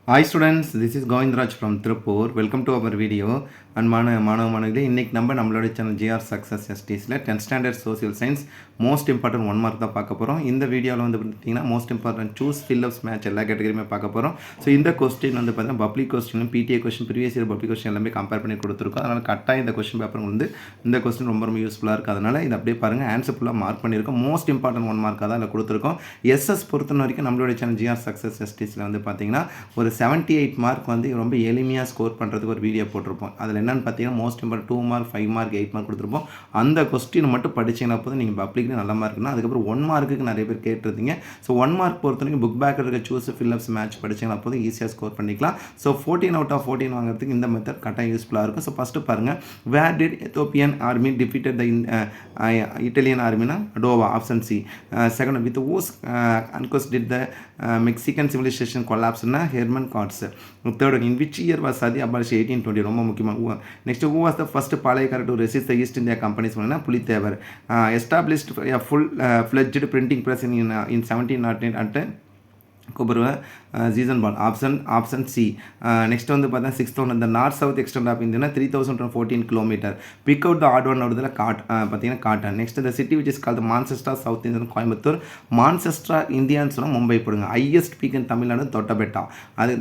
Hi students, this is Govindraj from Tirupur. Welcome to our video. And மாணவர்களே இன்னைக்கு நம்மளோட channel GR success எஸ்டிஸில் 10th standard social science most important 1 mark தான் பார்க்க போகிறோம். இந்த வீடியோவில் வந்து பார்த்தீங்கன்னா most important choose fill ups match எல்லா கேட்டகரியுமே பார்க்க போகிறோம். ஸோ இந்த கொஸ்டின் வந்து பார்த்தீங்கன்னா public question PTA question previous year public question எல்லாமே கம்பேர் பண்ணி கொடுத்துருக்கோம். அதனால் கட்டாயம் இந்த கொஸ்டின் பேப்பர் வந்து இந்த கொஸ்டின் ரொம்ப யூஸ்ஃபுல்லாக இருக்குது. அதனால் இதை அப்படியே பாருங்கள், ஆன்சர் ஃபுல்லாக மார்க் பண்ணியிருக்கோம். மோஸ்ட் இம்பார்ட்டன்ட் 1 மார்க்காக தான் அதில் கொடுத்துருக்கோம். எஸ்எஸ் பொறுத்த வரைக்கும் நம்மளோட சேனல் GR சக்ஸஸ் எஸ்டிஸில் வந்து பார்த்தீங்கன்னா ஒரு 78 மார்க் வந்து ரொம்ப எளிமையாக ஸ்கோர் பண்ணுறதுக்கு ஒரு வீடியோ போட்டிருப்போம். அதில் என்னென்னு பார்த்தீங்கன்னா most important 2 mark 5 mark 8 mark கொடுத்துருப்போம். அந்த கொஸ்டின் மட்டும் படிச்சிங்கன்னா போதும் நீங்கள் பப்ளிக்கில் நல்ல மார்க்னா. அதுக்கப்புறம் 1 மார்க்குக்கு நிறைய பேர் கேட்டிருந்தீங்க. ஸோ 1 மார்க் பொறுத்த வரைக்கும் புக் பேக்கில் இருக்க சூஸ் ஃபில்லப்ஸ் மேட்ச் படிச்சிங்கன்னா போதும் ஈஸியாக ஸ்கோர் பண்ணிக்கலாம். ஸோ 14 out of 14 வாங்குறதுக்கு இந்த மெத்தட் கட்டாயம் யூஸ்ஃபுல்லாக இருக்கும். ஸோ ஃபஸ்ட்டு பாருங்கள், where did Ethiopian army defeated the Italian ஆர்மினா டோவா option C. Second, with whose அன்கோஸ் டிட் த மெக்சிகன் சிவிலைசேஷன் கொலாப்ஸ்னா Hernan Cortes. Third, in which year was sati abolish 1820 ரொம்ப முக்கியமாக. Next, who was the first palayakkarar to resist the East India Company சொன்னா Pulithevar. Established full fledged printing press in 1709 at கோபுருவ Ziegenbalg option C. Next வந்து பார்த்தா 6th one, இந்த north south extend of India 3014 kilometre. Big out the odd one வருதுல பார்த்தீங்கன்னா cotton. Next இந்த city which is call Manchester south Indian Coimbatore. Manchester இந்தியான்னு சொன்னால் மும்பை போடுங்க. ஹையஸ்ட் பீக் இன் தமிழ்நாடு தொட்டபெட்டா. அது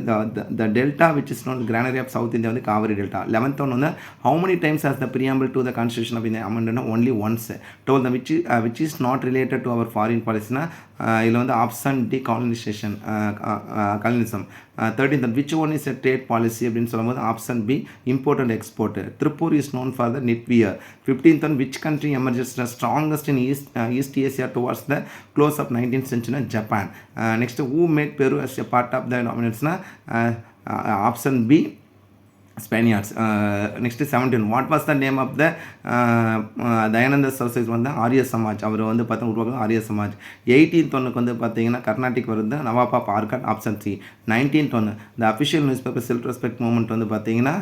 த delta which is known granary of south India வந்து Kaveri delta. 11th one வந்து how many times has the preamble to the constitution of India amendment only once. Twelve, which is not related to our foreign பாலிசினா இதில் வந்து option D colonisation colonialism. 13th, which one is a trade policy அப்படின்னு சொல்லும்போது option B import and export. Tiruppur is known for the knitwear. 15th, which country emerges the strongest in East Asia towards the close of 19th century? Japan. Next, who made Peru as a part of the dominance? Option B Spaniards. Next 17, what was the name of the Dayananda Saraswati வந்து ஆரிய சமாஜ். அவர் வந்து பார்த்தா உருவாக்க ஆரிய Samaj. 18th ஒன்றுக்கு வந்து பார்த்தீங்கன்னா கர்நாடிக் வருது நவாபா பார்கட் option C. 19th ஒன்று the official news paper self respect movement வந்து பார்த்தீங்கன்னா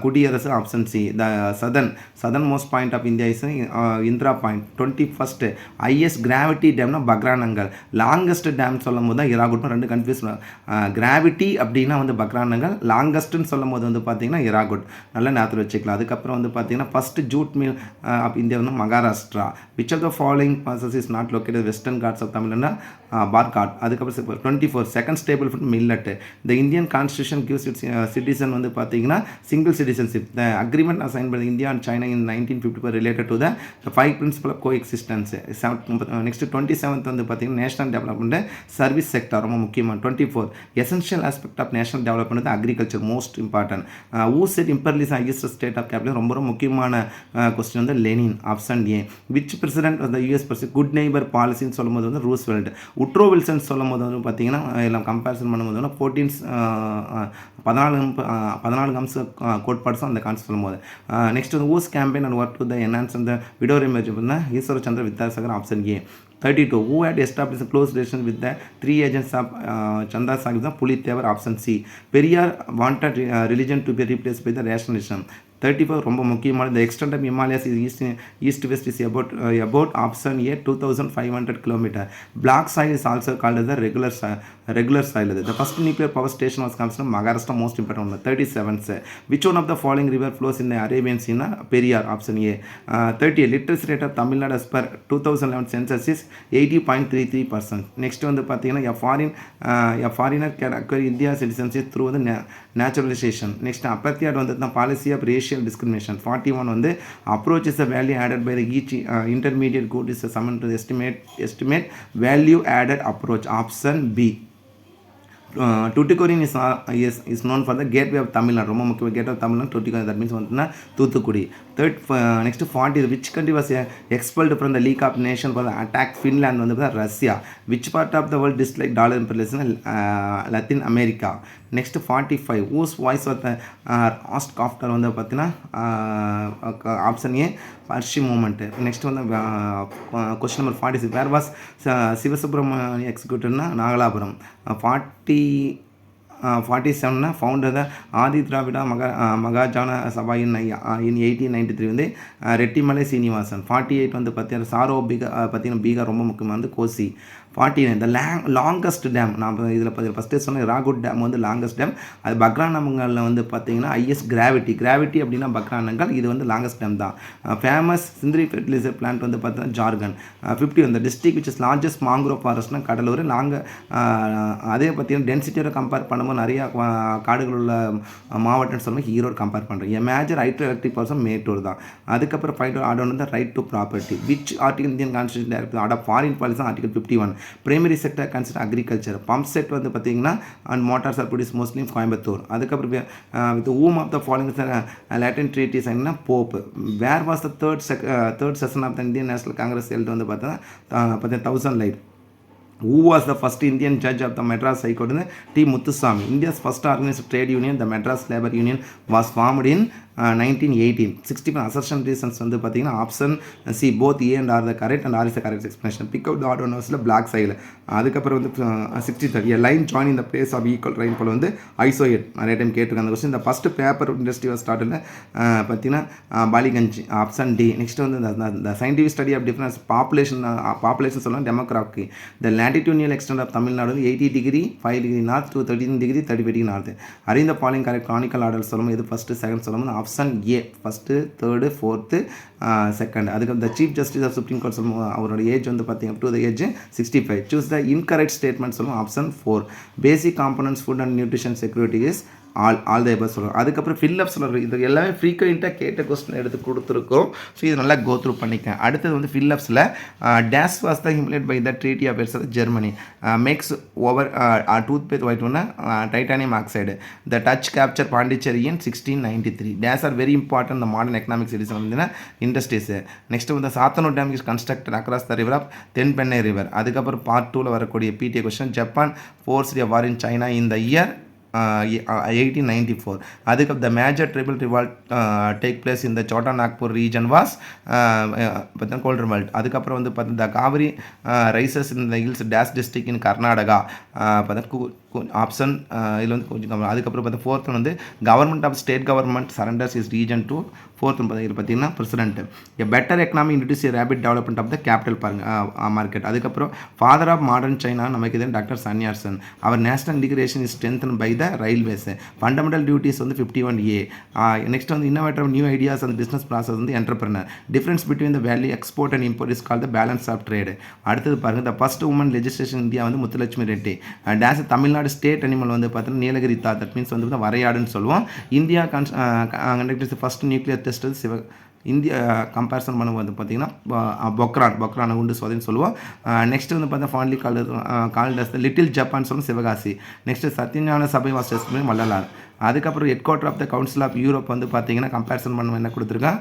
குடியரசு option C. The Sathan most point of India is Indira point. 21st IS gravity டேம்னா Bhakra Nangal. Longest dam சொல்லும் போது தான் இராகுட். ரெண்டு கன்ஃபியூஸ். கிராவிட்டி அப்படின்னா வந்து பக்ரானங்கல், லாங்கஸ்ட்னு சொல்லும் போது வந்து பார்த்தீங்கன்னா இராகுட். நல்ல நேரத்தில் வச்சுக்கலாம். அதுக்கப்புறம் வந்து பார்த்தீங்கன்னா first jute mill of India வந்து Maharashtra. Which of the following passes is not located Western Ghats of தமிழ்னா பார்காட். அதுக்கப்புறம் 24 second staple food millet. The Indian constitution gives its citizen வந்து பார்த்தீங்கன்னா single citizenship. The agreement signed by India and China in 1954 related to the 5 principal of coexistence. Next 27th வந்து பார்த்தீங்கன்னா national development service sector ரொம்ப முக்கியமாக. 24 essential aspect of national development agriculture most important. Who said imperialism highest stage of capitalism ரொம்ப முக்கியமான question வந்து Lenin option A. Which president of the US president good neighbour பாலிசின்னு சொல்லும் போது வந்து Roosevelt. Woodrow Wilson சொல்லும் போது வந்து பார்த்தீங்கன்னா எல்லாம் கம்பேரிசன் பண்ணும்போது வந்து 14 அம்ச கோட்பாடு அந்த கான்செப்ட் சொல்லும் போது. நெக்ஸ்ட் வந்து who campaign and work to the enhance அந்த விடோரி மேஜ் பண்ணால் Ishwar Chandra Vidyasagar option A. 32 who had established a close relation with the 3 agents of Chanda Sahib Pulitevar option C. Periyar wanted religion to be replaced by the rationalism. 34 ரொம்ப முக்கியமான the extent of Himalayas is east west is about option A 2500 km. Black soil is also called as the regular soil. The first nuclear power station was considered Maharashtra most important one. 37th, which one of the following river flows in the Arabian Sea? Periyar option A. 30 literacy rate of Tamil Nadu as per 2011 census is 80.33%. next வந்து பார்த்தீங்கன்னா a foreigner can acquire India citizenship through the naturalization. next அப்பத்தியாட் வந்து the policy of racial discrimination. 41 வந்து approach is the value added by the each intermediate good is summoned to the estimate value added approach option B. Tuticorin is known for the gateway of Tamil Nadu. ரொம்ப முக்கியம் gateway of Tamil Nadu Tuticorin, that means வந்து Thoothukudi. Next 40, which country was expelled from the League of Nations for the attack Finland வந்து Russia. which part of the world disliked dollar imperialism? Latin America. next 45, whose voice was the asked after வந்து பார்த்தீங்கன்னா option A Parsi movement. Next வந்து question number 46, where was Sivasubramaniam எக்ஸிக்யூட்டிவ்னா Nagalapuram. 47 founder the Adi Dravida Mahajana Sabha in 1893 வந்து ரெட்டிமலை சீனிவாசன். 48 வந்து பார்த்தீங்கன்னா sorrow பார்த்தீங்கன்னா பீகார் ரொம்ப முக்கியமாக வந்து கோசி. 49 the longest dam. நான் இதில் ஃபஸ்ட்டு சொன்ன இராகுட் டேம் வந்து லாங்கஸ்ட் டேம். அது பக்ரானங்கலில் வந்து பார்த்தீங்கன்னா ஹையஸ்ட் கிராவிட்டி அப்படின்னா பக்ரானங்கல். இது வந்து லாங்கஸ்ட் டேம் தான். ஃபேமஸ் சிந்திரி ஃபெர்டிலைசர் பிளான்ட் வந்து பார்த்தீங்கன்னா ஜார்கன். 50 அந்த district which is largest mangrove ஃபாரஸ்ட்னா Cuddalore. அதே பார்த்தீங்கன்னா டென்சிட்டியோட கம்பேர் பண்ணும்போது நிறையா காடுகள் உள்ள மாவட்டம்னு சொல்லும்போது ஈரோடு கம்பேர் பண்ணுறோம். A major hydro electric person Mettur தான். அதுக்கப்புறம் ஃபைட் ஆர்டர் வந்து right to property. Which article Indian constitution direct order foreign policy article 51. Primary sector consider agriculture. Pump set வந்து பார்த்தீங்கன்னா and motors are produce mostly Coimbatore. அதுக்கப்புறம் with um of the following Lateran treaty signed pope. Where was the third session of the Indian National Congress held வந்து பார்த்தீங்கன்னா 1000 light. Who was the first Indian judge of the Madras High Court? T. Muthuswamy. India's first organized trade union, the Madras Labour Union, was formed in 1918. 65 assertion reasons வந்து பார்த்தீங்கன்னா option C both A and R the correct and R is the correct explanation. Pick out the odd one ஹவர்ஸில் black சைடில். அதுக்கப்புறம் வந்து 63 a line join in the place of equal rainfall வந்து isohyet. நிறைய time கேட்டிருக்காங்க அந்த question. இந்த first paper industry was started பார்த்தீங்கன்னா பாலிகஞ்சி ஆப்ஷன் டி. நெக்ஸ்ட் வந்து இந்த scientific study of difference population சொல்லலாம் demography. The latitudinal extent of Tamil Nadu 80 degree 5 degree north to 13 degree 35 degree north. Arrange the following correct chronicle order சொல்லும்போது இது first second சொல்லும்போது option A first third fourth second. அதுக்கு the chief justice of supreme court சொல்லும்போது அவரோட age வந்து பார்த்தீங்க up to the age 65. Choose the incorrect statement சொல்லுவோம் option 4. Basic components food and nutrition security is all the above சொல்லுவோம். அதுக்கப்புறம் fill up சொல்லுறது இது எல்லாமே ஃப்ரீக்வெண்ட்டாக கேட்ட கொஸ்டின் எடுத்து கொடுத்துருக்கோம். ஸோ இது நல்லா கோ த்ரூ பண்ணிக்கேன். அடுத்தது வந்து ஃபில்லப்ஸில் this was the humiliated by the treaty of Versailles Germany. Makes over toothpaste white ஒன்று titanium oxide. The Dutch captured Pondicherry in 1693. This are very important the modern economic cities வந்து industries. Next வந்து Sathanur dam is constructed across the river of Thenpennai river. அதுக்கப்புறம் part 2ல் வரக்கூடிய PTA question. Japan forced a war in China in the year 1894. அதுக்கப்புறம் the major triple revolt take place இந்த Chota Nagpur region was பார்த்தா Kol revolt. அதுக்கப்புறம் வந்து பார்த்தா the Kaveri rises in the hills this district in Karnataka பார்த்தா ஆப்ஷன் இதில் வந்து கொஞ்சம். அதுக்கப்புறம் பார்த்தா ஃபோர்த் வந்து government of state government surrenders is region to fourth பார்த்தீங்கன்னா president. A better economy introduce a rapid development of the capital market. அதுக்கப்புறம் father of modern China நமக்கு இது டாக்டர் சன்யார்சன். அவர் national integration is strengthen by the railways. Fundamental duties வந்து 51A. Next வந்து innovative new ideas அந்த business process வந்து entrepreneur. Difference between the value export and import is call the balance of trade. அடுத்தது பாருங்கள் the first woman legislation India வந்து Muthulakshmi Reddy. This Tamil Nadu state animal வந்து பார்த்தீங்கன்னா Nilgiri tahr. That means வந்து வரையாடுன்னு சொல்லுவோம். India conducted first nuclear test வந்து இந்தியா கம்பேரிசன் பண்ணும்போது பார்த்தீங்கன்னா பொக்ரான் உண்டு சோதனைன்னு சொல்லுவோம். நெக்ஸ்ட் வந்து பார்த்தா ஃபான்லி கால்டஸ் லிட்டில் ஜப்பான் சொல்லுவோம் சிவகாசி. நெக்ஸ்ட் சத்யஞான சபை வாஸ் டெஸ்ட் பண்ணி வள்ளலார். அதுக்கப்புறம் head quarter of the council of Europe வந்து பார்த்தீங்கன்னா கம்பேரிசன் பண்ண என்ன கொடுத்துருக்கேன்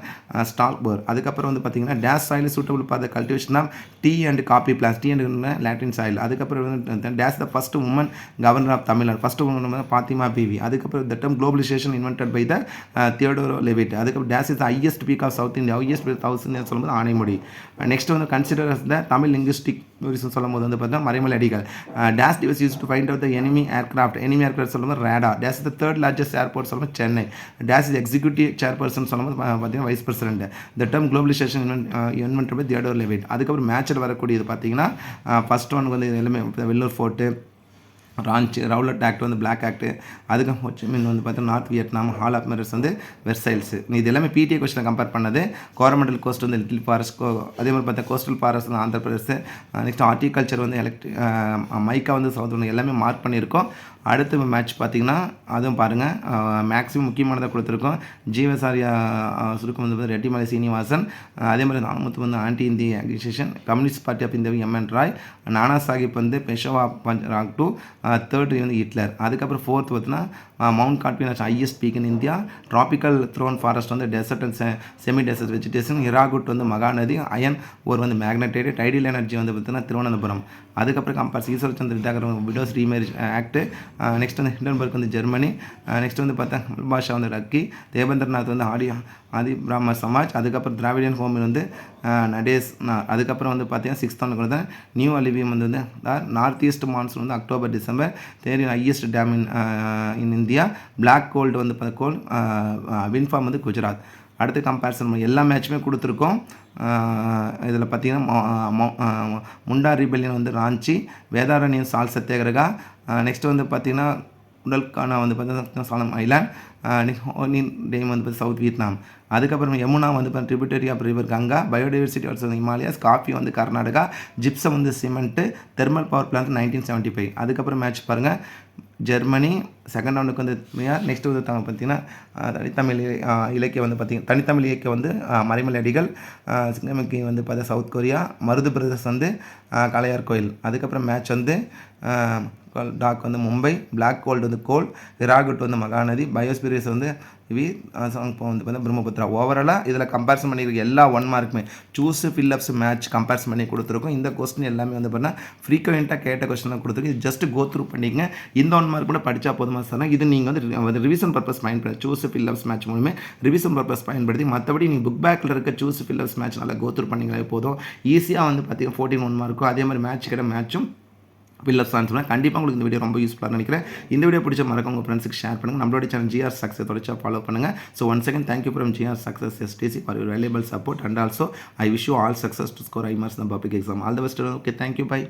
ஸ்டால்பர்க். அதுக்கப்புறம் வந்து பார்த்தீங்கன்னா this soil suitable for the cultivation of tea and coffee plants. Tea and laterite soil. அதுக்கப்புறம் வந்து this the first woman governor of Tamil Nadu. First woman வந்து பாத்திமா பிவி. அதுக்கப்புறம் the term globalisation invented by the Theodore Levitt. அதுக்கப்புறம் this is the highest peak of south India. Highest peak south India சொல்லும்போது Anamudi. Next வந்து consider the Tamil linguistic purism சொல்லும்போது வந்து பார்த்தீங்கன்னா Maraimalai Adigal. Days device use to find out the enemy aircraft சொல்லும்போது radar. This is the third largest airport சொல்லும்போது Chennai. This is executive chairperson சொல்லும்போது பார்த்தீங்கன்னா vice president. The term globalisation invented by Theodore Levitt. அதுக்கப்புறம் மேட்சில் வரக்கூடியது பார்த்தீங்கன்னா ஃபர்ஸ்ட் ஒன் வந்து எல்லாமே வெள்ளூர் ஃபோர்ட்டு, ராஞ்ச் ரவுலட் ஆக்ட் வந்து பிளாக் ஆக்ட். அதுக்கப்புறம் ஹோச்சிமின் வந்து பார்த்தீங்கன்னா north Vietnam. Hall of mirrors வந்து வெர்சைல்ஸ். இது எல்லாமே பிடிஏ கொஸ்டினை கம்பேர் பண்ணது. கோரமண்டல் கோஸ்ட் வந்து லிட்டில் ஃபாரஸ்ட். அதே மாதிரி பார்த்தா கோஸ்டல் ஃபாரஸ்ட் வந்து ஆந்திர பிரதேஷ். நெக்ஸ்ட் ஹார்டிகல்ச்சர் வந்து மைக்கா வந்து சவுத் வந்து எல்லாமே மார்க் பண்ணியிருக்கோம். அடுத்த மேட்ச் பார்த்திங்கன்னா அதுவும் பாருங்கள் மேக்ஸிமம் முக்கியமானதாக கொடுத்துருக்கோம். ஜீவசாரியா சுருக்கம் வந்து ரெட்டிமலை சீனிவாசன். அதே மாதிரி நானூற்று வந்து ஆன்டி இந்திய aggregation. Communist party of India M N Roy. Nana Sahib வந்து பெஷவா ராக் டூ. தேர்ட் வந்து ஹிட்லர். அதுக்கப்புறம் ஃபோர்த் பார்த்தீங்கன்னா mount Godwin highest peak in India. Tropical thorn forest வந்து desert and semi desert vegetation. Hirakud வந்து மகாநதி. அயன் ஒரு வந்து மேக்னடைடு. டைடியல் எனர்ஜி வந்து பார்த்தீங்கன்னா திருவனந்தபுரம். அதுக்கப்புறம் கம்பேர் ஈஸ்வர் சந்திர Vidyakar widows remarriage act. Next வந்து ஹிண்டன்பர்க் வந்து ஜெர்மனி. நெக்ஸ்ட் வந்து பார்த்தா பாஷா வந்து ரக்கி. தேவேந்திரநாத் வந்து ஆதி பிராம சமாஜ். அதுக்கப்புறம் திராவிடியன் ஹோமில் வந்து நடேஸ். அதுக்கப்புறம் வந்து பார்த்தீங்கன்னா 6th ஒன்று வந்து நியூ அலிவியம் வந்து நார்த் ஈஸ்ட் மான்சூன் வந்து October December. There highest dam in India. Black gold வந்து கோல் வின்ஃபார்ம் வந்து குஜராத். அடுத்து கம்பேரிசன் எல்லா மேட்சுமே கொடுத்துருக்கோம். இதில் பார்த்தீங்கன்னா முண்டா ரிபெல்லியன் வந்து ராஞ்சி, வேதாரண்யம் சால் சத்தியாகிரகா, நெக்ஸ்ட் வந்து பார்த்திங்கன்னா உடல்கானா வந்து பார்த்தீங்கன்னா சாலம் ஐலாண்ட், நிஹோனின் டேம் வந்து பார்த்தீங்கன்னா சவுத் வியட்நாம். அதுக்கப்புறம் யமுனா வந்து பார்த்தீங்கன்னா tributary of river Ganga, biodiversity also Himalayas, coffee வந்து கர்நாடகா, ஜிப்சம் வந்து சிமெண்ட்டு, தெர்மல் பவர் பிளான்ட் 1975. அதுக்கப்புறம் மேட்ச் பாருங்கள், ஜெர்மனி செகண்ட் ரவுண்டுக்கு வந்து நெக்ஸ்ட் வந்து பார்த்தீங்கன்னா தனித்தமிழ் இலக்கிய வந்து பார்த்திங்கன்னா தனித்தமிழ் இயக்க வந்து மறைமலை அடிகள், சிங்கமிக்கி வந்து பார்த்தா சவுத் கொரியா, மருது பிரதேச் வந்து காளையார் கோயில். அதுக்கப்புறம் மேட்ச் வந்து டாக் வந்து மும்பை, பிளாக் கோல்டு வந்து கோல், ஹிராகுட் வந்து மகாநதி, பயோஸ்பிரிஸ் வந்து இப்போ வந்து பார்த்தா பிரம்மபுத்திரா. ஓவராலாக இதில் கம்பேரிசன் பண்ணியிருக்க எல்லா 1 மார்க்குமே சூஸ் ஃபில்லப்ஸ் மேட்ச் கம்பேரிசன் பண்ணி கொடுத்துருக்கோம். இந்த கொஸ்டின் எல்லாமே வந்து பார்த்தீங்கன்னா ஃப்ரீக்வெண்ட்டாக கேட்ட கொஸ்டின் தான் கொடுத்துருக்கு. இது ஜஸ்ட் கோ த்ரூ பண்ணிக்கங்க. இந்த 1 மார்க் கூட படித்தா போதுமா சார்? இது நீங்கள் வந்து ரிவிஷன் பர்பஸ் பயன்படுத்தி சூஸ் ஃபில்லப்ஸ் மேட்ச் மூலமே ரிவிஷன் பர்பஸ் பயன்படுத்தி, மற்றபடி நீங்கள் புக் பேக்கில் இருக்க சூஸ் ஃபில்லப்ஸ் மேட்ச் நல்லா கோ த்ரூ பண்ணிங்களே போதும். ஈஸியாக வந்து பார்த்தீங்கன்னா 14 1 மார்க்கும் அதே மாதிரி மேட்ச் கிட்ட மேட்சும் பில்லர்ஸ் சொன்னால் கண்டிப்பாக உங்களுக்கு இந்த வீடியோ ரொம்ப யூஸ்ஃபுல்லாக நினைக்கிறேன். இந்த வீடியோ பிடிச்ச மறக்க உங்கள் ஃப்ரெண்ட்ஸுக்கு ஷேர் பண்ணுங்கள். நம்மளோட சேனல் ஜிஆர் சக்ஸஸ் தொடர்ச்சியாக ஃபாலோ பண்ணுங்கள். So once again thank you from GR success STC for your valuable support and also I wish you all success to score high marks in the public exam. All the best. Okay, thank you. Bye.